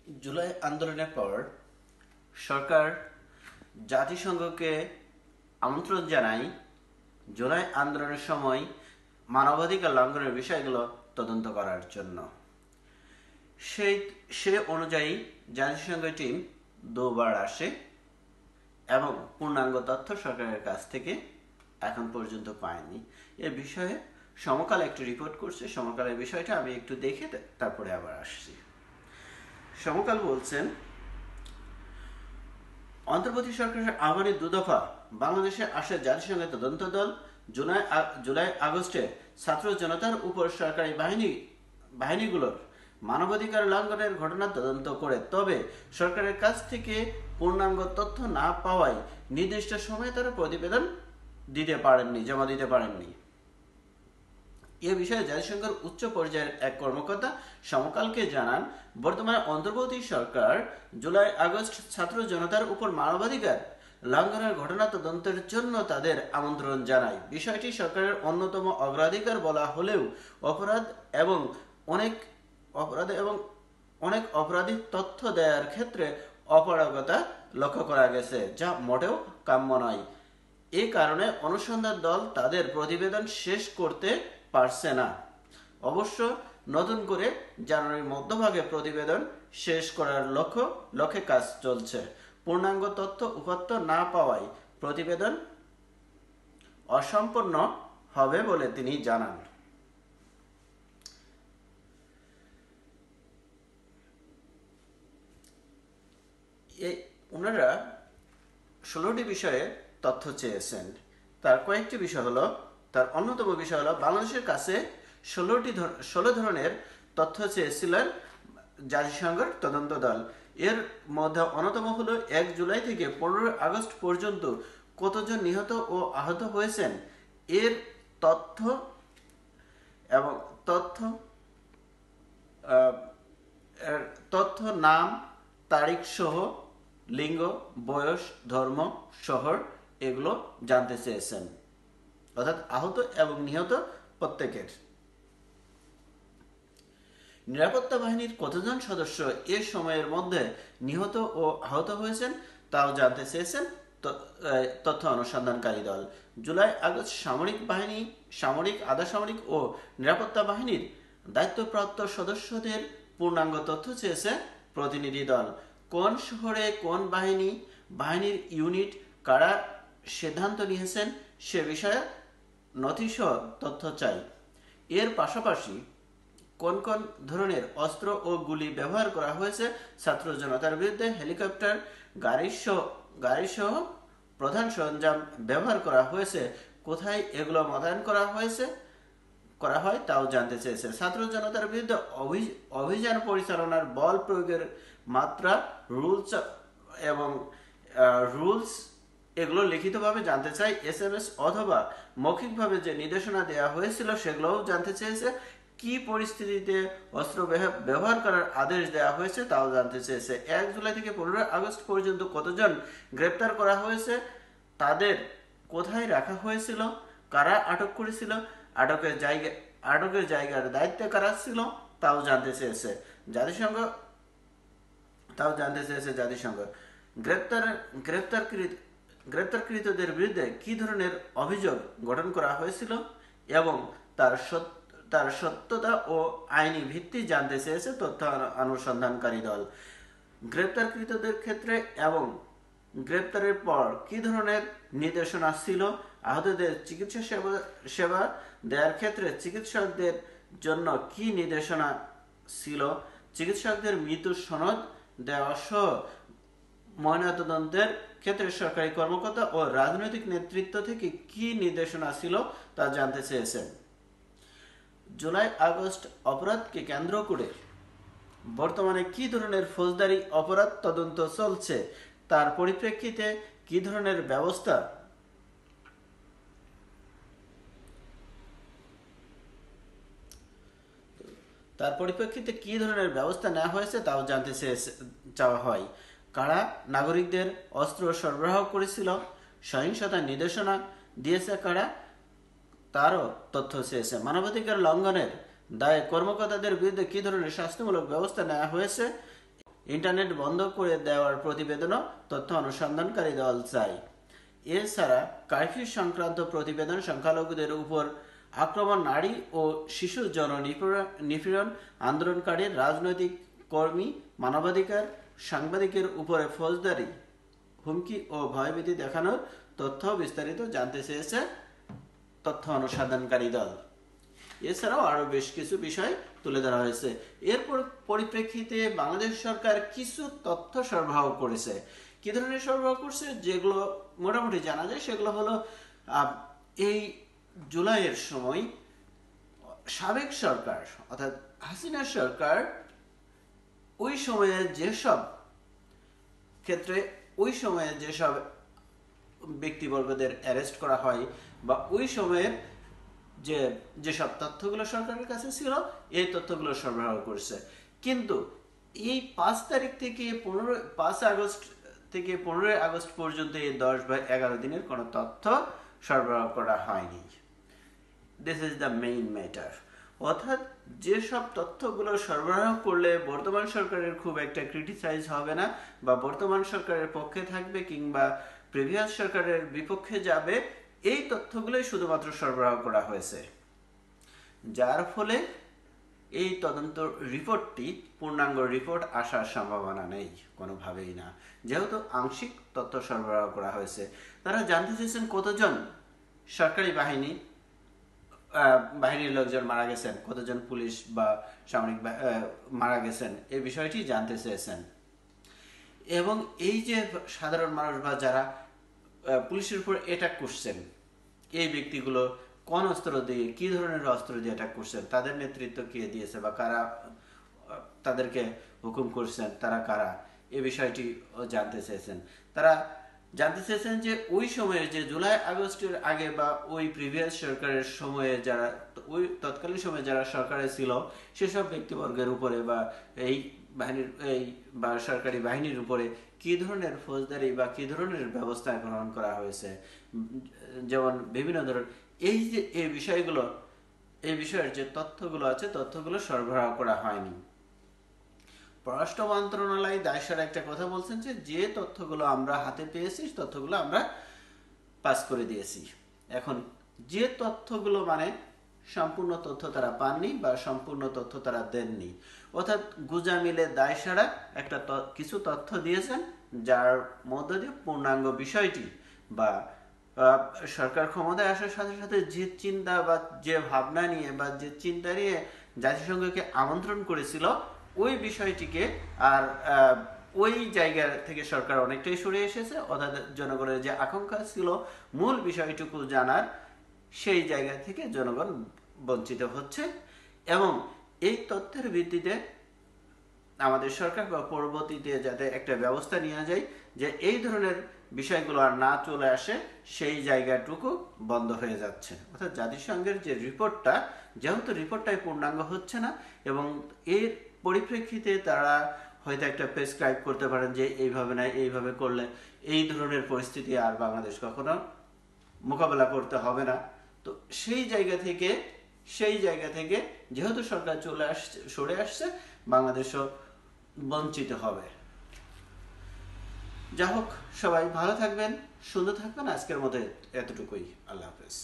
জুলাই আন্দোলনের পর সরকার জাতিসংঘকে আমন্ত্রণ জানায় জুলাই আন্দোলনের সময় মানবাধিকার লঙ্ঘনের বিষয়গুলো তদন্ত করার জন্য। সে অনুযায়ী জাতিসংঘের টিম দুবার আসে এবং পূর্ণাঙ্গ তথ্য সরকারের কাছ থেকে এখন পর্যন্ত পায়নি। এ বিষয়ে সমকাল একটু রিপোর্ট করছে। সমকালের বিষয়টা আমি একটু দেখে তারপরে আবার আসছি। সমকাল বলছেন, অন্তর্বর্তী সরকারের আহ্বানে দুদফা বাংলাদেশে আসে জাতিসংঘের তদন্ত দল। জুলাই আগস্টে ছাত্র জনতার উপর সরকারি বাহিনীগুলোর মানবাধিকার লঙ্ঘনের ঘটনা তদন্ত করে, তবে সরকারের কাছ থেকে পূর্ণাঙ্গ তথ্য না পাওয়ায় নির্দিষ্ট সময়ে তারা প্রতিবেদন জমা দিতে পারেননি। এ বিষয়ে জাতিসংঘের উচ্চ পর্যায়ের এক কর্মকর্তা সমকালকে জানান, বর্তমানে অন্তর্বর্তী সরকার জুলাই আগস্ট ছাত্র জনতার উপর মানবাধিকার লঙ্ঘনের ঘটনা তদন্তের জন্য তাদের আমন্ত্রণ জানায়। বিষয়টি সরকারের অন্যতম অগ্রাধিকার বলা হলেও অপরাধ এবং অনেক অপরাধী তথ্য দেওয়ার ক্ষেত্রে অপারগতা লক্ষ্য করা গেছে, যা মোটেও কাম্য নয়। এ কারণে অনুসন্ধান দল তাদের প্রতিবেদন শেষ করতে পারছে না। অবশ্য নতুন করে জানুয়ারির মধ্যভাগে প্রতিবেদন শেষ করার লক্ষ্যে কাজ চলছে। পূর্ণাঙ্গ তথ্য উপাত্ত না পাওয়ায় প্রতিবেদন অসম্পূর্ণ হবে বলে তিনি জানান। ওনারা 16টি বিষয়ে তথ্য চেয়েছেন। তার কয়েকটি বিষয় হলো, তার অন্যতম বিষয় হলো বাংলাদেশের কাছে 16 ধরনের তথ্য চেয়েছিলেন জাতিসংঘের তদন্ত দল। এর মধ্যে অন্যতম হলো 1 জুলাই থেকে 15 আগস্ট পর্যন্ত কতজন নিহত ও আহত হয়েছেন এর তথ্য এবং তথ্য নাম, তারিখ সহ লিঙ্গ, বয়স, ধর্ম, শহর এগুলো জানতে চেয়েছেন, অর্থাৎ আহত এবং নিহত প্রত্যেকের। নিরাপত্তা বাহিনীর কতজন সদস্য এ সময়ের মধ্যে নিহত ও আহত হয়েছেন তাও জানতে চেয়েছেন তথ্য অনুসন্ধানকারী দল। জুলাই আগস্ট সামরিক, আধা সামরিক ও নিরাপত্তা বাহিনীর দায়িত্বপ্রাপ্ত সদস্যদের পূর্ণাঙ্গ তথ্য চেয়েছে প্রতিনিধি দল। কোন শহরে কোন বাহিনীর ইউনিট কারা সিদ্ধান্ত নিয়েছেন সে বিষয়ে নথিসহ তথ্য চাই। এর পাশাপাশি কোন কোন ধরনের অস্ত্র ও গুলি ব্যবহার করা হয়েছে ছাত্র জনতার বিরুদ্ধে, হেলিকপ্টার, গাড়িসহ প্রধান সরঞ্জাম ব্যবহার করা হয়েছে, কোথায় এগুলো মোতায়েন করা হয় তাও জানতে চেয়েছে। ছাত্র জনতার বিরুদ্ধে অভিযান পরিচালনার বল প্রয়োগের মাত্রা, রুলস এগুলো লিখিতভাবে জানতে চাই। SMS অথবা মৌখিকভাবে যে নির্দেশনা দেওয়া হয়েছিল সেগুলোও জানতে চেয়েছে। কি পরিস্থিতিতে অস্ত্র ব্যবহার করার আদেশ দেওয়া হয়েছে তাও জানতে চেয়েছে। 1 জুলাই থেকে 15 আগস্ট পর্যন্ত কতজন গ্রেপ্তার করা হয়েছে, তাদের কোথায় রাখা হয়েছিল, কারা আটক করেছিল, আটকের জায়গার দায়িত্বে কারা ছিল তাও জানতে চেয়েছে জাতিসংঘ। গ্রেপ্তারকৃতদের বিরুদ্ধে কি ধরনের অভিযোগ গঠন করা হয়েছিল এবং তার সত্যতা ও আইনি ভিত্তি জানতে চেয়েছে তথ্য অনুসন্ধানকারী দল। গ্রেপ্তারকৃতদের ক্ষেত্রে এবং গ্রেপ্তারের পর কি ধরনের নির্দেশনা ছিল, আহতদের চিকিৎসা সেবা দেওয়ার ক্ষেত্রে চিকিৎসকদের জন্য কি নির্দেশনা ছিল, চিকিৎসকদের মৃত্যু সনদ দেওয়া সহ ময়নাতদন্তের ক্ষেত্রে সরকারি কর্মকর্তা ও রাজনৈতিক নেতৃত্ব থেকে কি নির্দেশনা ছিল তা জানতে চেয়েছেন। জুলাই আগস্ট অপরাধকে কেন্দ্র করে বর্তমানে কি ধরনের ফৌজদারি অপরাধ তদন্ত চলছে, তার পরিপ্রেক্ষিতে কি ধরনের ব্যবস্থা নেওয়া হয়েছে তাও জানতে চাওয়া হয়। কারা নাগরিকদের অস্ত্র সরবরাহ করেছিল, সহিংসতার নির্দেশনা দিয়েছে কারা তারও তথ্য চেয়েছে। মানবাধিকার লঙ্ঘনের দায়ে কর্মকর্তাদের বিরুদ্ধে কি ধরনের শাস্তিমূলক ব্যবস্থা নেওয়া হয়েছে ইন্টারনেট বন্ধ করে দেওয়ার প্রতিবেদনও তথ্য অনুসন্ধানকারী দল চায়। এছাড়া কারফিউ সংক্রান্ত প্রতিবেদন, সংখ্যালঘুদের উপর আক্রমণ, নারী ও শিশু যৌন নিপীড়ন, আন্দোলনকারী রাজনৈতিক কর্মী, মানবাধিকার সাংবাদিকের উপরে ফৌজদারি হুমকি ও ভয়ভীতি দেখানোর তথ্য বিস্তারিত জানতে চেয়েছে তথ্য অনুসন্ধানকারী দল। এছাড়াও আরো বেশ কিছু বিষয় তুলে ধরা হয়েছে। এর পরিপ্রেক্ষিতে বাংলাদেশ সরকার কিছু তথ্য সরবরাহ করেছে। কি ধরনের সরবরাহ করছে, যেগুলো মোটামুটি জানা যায় সেগুলো হলো, এই জুলাইয়ের সময় সাবেক সরকার অর্থাৎ হাসিনা সরকার ওই সময়ে যেসব ক্ষেত্রে ওই সময়ে যেসব ব্যক্তিবর্গদের অ্যারেস্ট করা হয় বা ওই সময়ের যেসব তথ্যগুলো সরকারের কাছে ছিল, এই তথ্যগুলো সরবরাহ করছে। কিন্তু এই 5 তারিখ থেকে 5 আগস্ট থেকে 15 আগস্ট পর্যন্ত এই 10 বা 11 দিনের কোনো তথ্য সরবরাহ করা হয়নি। This is the main matter. অর্থাৎ যেসব তথ্যগুলো সরবরাহ করলে বর্তমান সরকারের খুব একটা ক্রিটিসাইজ হবে না বা বর্তমান সরকারের পক্ষে থাকবে কিংবা প্রিভিয়াস সরকারের বিপক্ষে যাবে, এই তথ্যগুলোই শুধুমাত্র সরবরাহ করা হয়েছে, যার ফলে এই তদন্ত রিপোর্টটি পূর্ণাঙ্গ রিপোর্ট আসার সম্ভাবনা নেই, কোনোভাবেই না। যেহেতু আংশিক তথ্য সরবরাহ করা হয়েছে, তারা জানতে চেয়েছেন কতজন সরকারি বাহিনীর লোকজন মারা গেছেন, কতজন পুলিশ বা সামরিক মারা গেছেন, এই বিষয়টি জানতে চেয়েছেন। এবং এই যে সাধারণ মানুষ বা যারা পুলিশের উপর অ্যাটাক করছেন, এই ব্যক্তিগুলো কোন অস্ত্র দিয়ে, কি ধরনের অস্ত্র দিয়ে অ্যাটাক করছেন, তাদের নেতৃত্ব কে দিয়েছে বা কারা তাদেরকে হুকুম করছেন, তারা কারা, এই বিষয়টি জানতে চেয়েছেন। তারা জানতে চেয়েছেন যে ওই সময়ে যে জুলাই আগস্টের আগে বা ওই প্রিভিয়াস সরকারের সময়ে যারা, ওই তৎকালীন সময়ে যারা সরকারে ছিল, সেসব ব্যক্তিবর্গের উপরে বা এই বাহিনীর বা সরকারি বাহিনীর উপরে কি ধরনের ফৌজদারি বা কি ধরনের ব্যবস্থা গ্রহণ করা হয়েছে। যেমন বিভিন্ন ধরনের এই যে এই বিষয়ের যে তথ্যগুলো আছে, তথ্যগুলো সরবরাহ করা হয়নি। পররাষ্ট্র মন্ত্রণালয় দায়সারা একটা কথা বলছেন যে তথ্যগুলো আমরা হাতে পেয়েছি, তথ্যগুলো আমরা পাস করে দিয়েছি। এখন যে তথ্যগুলো মানে সম্পূর্ণ তথ্য তারা পাননি বা সম্পূর্ণ তথ্য তারা দেননি, অর্থাৎ গুজা মিলে দায়সারা একটা কিছু তথ্য দিয়েছেন, যার মধ্য দিয়ে পূর্ণাঙ্গ বিষয়টি বা সরকার ক্ষমতায় আসার সাথে সাথে যে চিন্তা বা যে ভাবনা নিয়ে বা যে চিন্তা নিয়ে জাতিসংঘকে আমন্ত্রণ করেছিল, ওই বিষয়টিকে আর ওই জায়গা থেকে সরকার অনেকটাই সরে এসেছে। অর্থাৎ জনগণের যে আকাঙ্ক্ষা ছিল মূল বিষয়টুকু জানার, সেই জায়গা থেকে জনগণ বঞ্চিত হচ্ছে। এবং এই তথ্যের ভিত্তিতে আমাদের সরকার বা পরবর্তীতে যাতে একটা ব্যবস্থা নেওয়া যায় যে এই ধরনের বিষয়গুলো আর না চলে আসে, সেই জায়গাটুকু বন্ধ হয়ে যাচ্ছে। অর্থাৎ জাতিসংঘের যে রিপোর্টটা, যেহেতু রিপোর্টটাই পূর্ণাঙ্গ হচ্ছে না, এবং এর পরিপ্রেক্ষিতে তারা হয়তো একটা প্রেসক্রাইব করতে পারেন যে এইভাবে না, এইভাবে করলে এই ধরনের পরিস্থিতি আর বাংলাদেশ কখনো মোকাবেলা করতে হবে না। তো সেই জায়গা থেকে যেহেতু সরকার সরে আসছে, বাংলাদেশও বঞ্চিত হবে। যা হোক, সবাই ভালো থাকবেন, সুন্দর থাকবেন। আজকের মতো এতটুকুই। আল্লাহ হাফেজ।